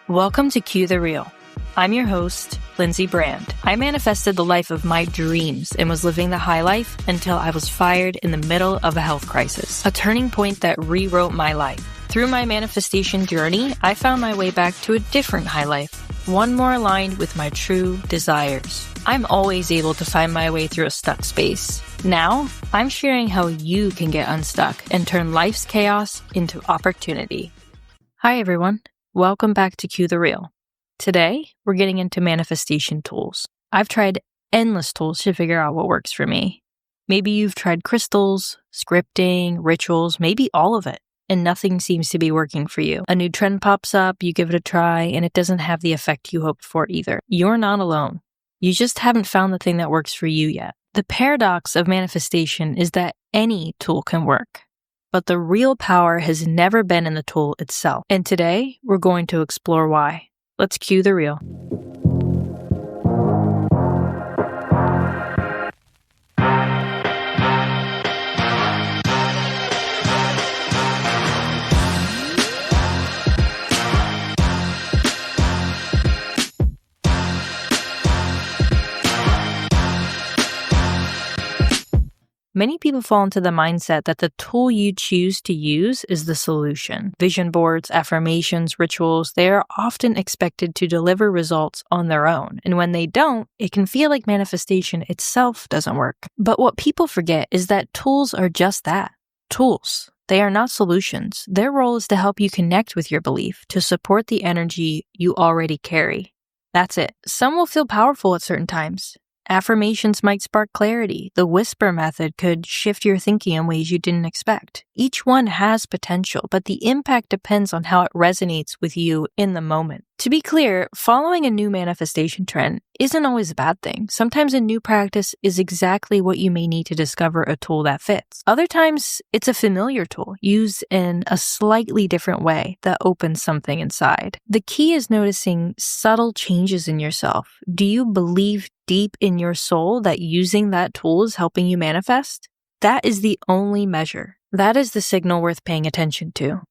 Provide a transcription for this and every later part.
Welcome to Cue the Real. I'm your host, Lindsay Brand. I manifested the life of my dreams and was living the high life until I was fired in the middle of a health crisis, a turning point that rewrote my life. Through my manifestation journey, I found my way back to a different high life, one more aligned with my true desires. I'm always able to find my way through a stuck space. Now, I'm sharing how you can get unstuck and turn life's chaos into opportunity. Hi, everyone. Welcome back to Cue the Real. Today, we're getting into manifestation tools. I've tried endless tools to figure out what works for me. Maybe you've tried crystals, scripting, rituals, maybe all of it, and nothing seems to be working for you. A new trend pops up, you give it a try, and it doesn't have the effect you hoped for either. You're not alone. You just haven't found the thing that works for you yet. The paradox of manifestation is that any tool can work. But the real power has never been in the tool itself. And today, we're going to explore why. Let's cue the real. Many people fall into the mindset that the tool you choose to use is the solution. Vision boards, affirmations, rituals, they are often expected to deliver results on their own. And when they don't, it can feel like manifestation itself doesn't work. But what people forget is that tools are just that, tools. They are not solutions. Their role is to help you connect with your belief, to support the energy you already carry. That's it. Some will feel powerful at certain times. Affirmations might spark clarity. The whisper method could shift your thinking in ways you didn't expect. Each one has potential, but the impact depends on how it resonates with you in the moment. To be clear, following a new manifestation trend isn't always a bad thing. Sometimes a new practice is exactly what you may need to discover a tool that fits. Other times, it's a familiar tool used in a slightly different way that opens something inside. The key is noticing subtle changes in yourself. Do you believe deep in your soul that using that tool is helping you manifest? That is the only measure. That is the signal worth paying attention to.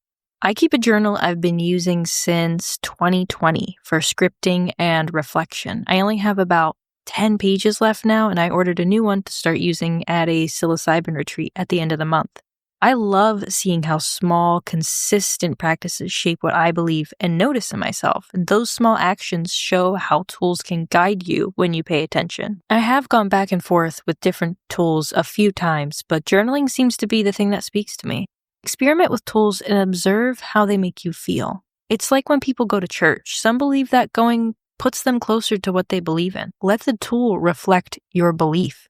I keep a journal I've been using since 2020 for scripting and reflection. I only have about 10 pages left now, and I ordered a new one to start using at a psilocybin retreat at the end of the month. I love seeing how small, consistent practices shape what I believe and notice in myself. And those small actions show how tools can guide you when you pay attention. I have gone back and forth with different tools a few times, but journaling seems to be the thing that speaks to me. Experiment with tools and observe how they make you feel. It's like when people go to church. Some believe that going puts them closer to what they believe in. Let the tool reflect your belief.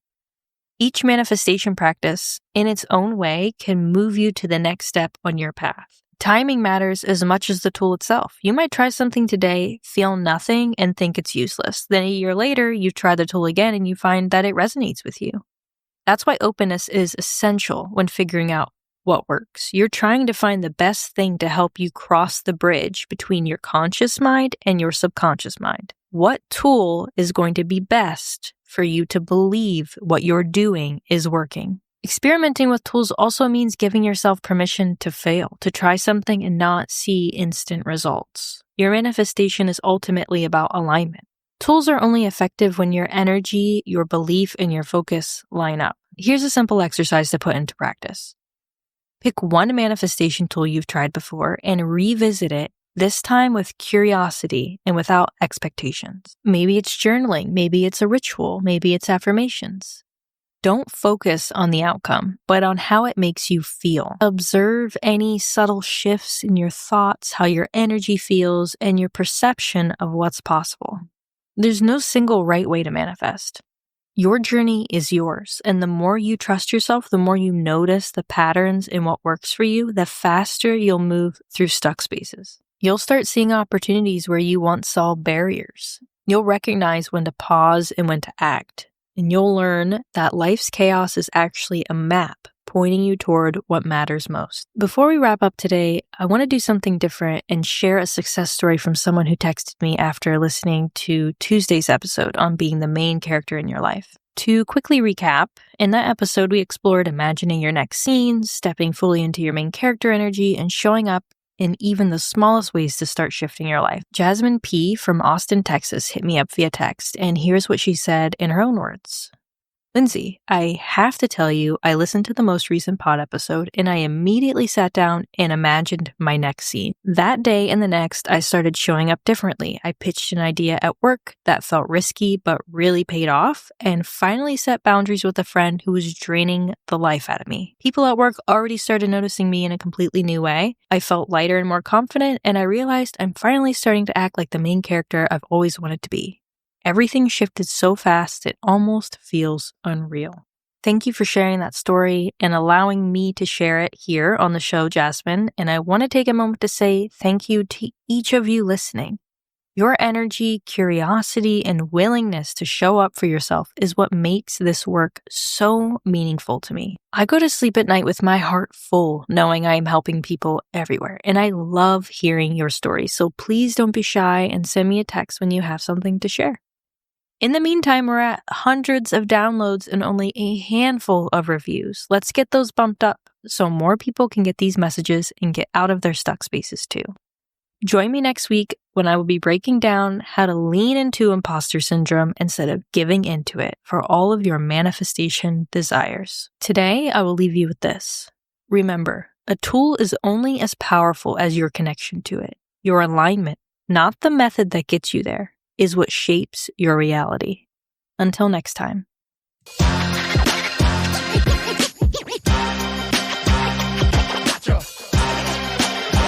Each manifestation practice, in its own way, can move you to the next step on your path. Timing matters as much as the tool itself. You might try something today, feel nothing, and think it's useless. Then a year later, you try the tool again and you find that it resonates with you. That's why openness is essential when figuring out what works. You're trying to find the best thing to help you cross the bridge between your conscious mind and your subconscious mind. What tool is going to be best for you to believe what you're doing is working? Experimenting with tools also means giving yourself permission to fail, to try something and not see instant results. Your manifestation is ultimately about alignment. Tools are only effective when your energy, your belief, and your focus line up. Here's a simple exercise to put into practice. Pick one manifestation tool you've tried before and revisit it, this time with curiosity and without expectations. Maybe it's journaling, maybe it's a ritual, maybe it's affirmations. Don't focus on the outcome, but on how it makes you feel. Observe any subtle shifts in your thoughts, how your energy feels, and your perception of what's possible. There's no single right way to manifest. Your journey is yours, and the more you trust yourself, the more you notice the patterns in what works for you, the faster you'll move through stuck spaces. You'll start seeing opportunities where you once saw barriers. You'll recognize when to pause and when to act, and you'll learn that life's chaos is actually a map pointing you toward what matters most. Before we wrap up today, I want to do something different and share a success story from someone who texted me after listening to Tuesday's episode on being the main character in your life. To quickly recap, in that episode we explored imagining your next scene, stepping fully into your main character energy, and showing up in even the smallest ways to start shifting your life. Jasmine P. from Austin, Texas hit me up via text, and here's what she said in her own words. Lindsay, I have to tell you, I listened to the most recent pod episode and I immediately sat down and imagined my next scene. That day and the next, I started showing up differently. I pitched an idea at work that felt risky but really paid off, and finally set boundaries with a friend who was draining the life out of me. People at work already started noticing me in a completely new way. I felt lighter and more confident, and I realized I'm finally starting to act like the main character I've always wanted to be. Everything shifted so fast, it almost feels unreal. Thank you for sharing that story and allowing me to share it here on the show, Jasmine. And I want to take a moment to say thank you to each of you listening. Your energy, curiosity, and willingness to show up for yourself is what makes this work so meaningful to me. I go to sleep at night with my heart full, knowing I am helping people everywhere. And I love hearing your stories. So please don't be shy and send me a text when you have something to share. In the meantime, we're at hundreds of downloads and only a handful of reviews. Let's get those bumped up so more people can get these messages and get out of their stuck spaces too. Join me next week when I will be breaking down how to lean into imposter syndrome instead of giving into it for all of your manifestation desires. Today, I will leave you with this. Remember, a tool is only as powerful as your connection to it. Your alignment, not the method that gets you there, is what shapes your reality. Until next time.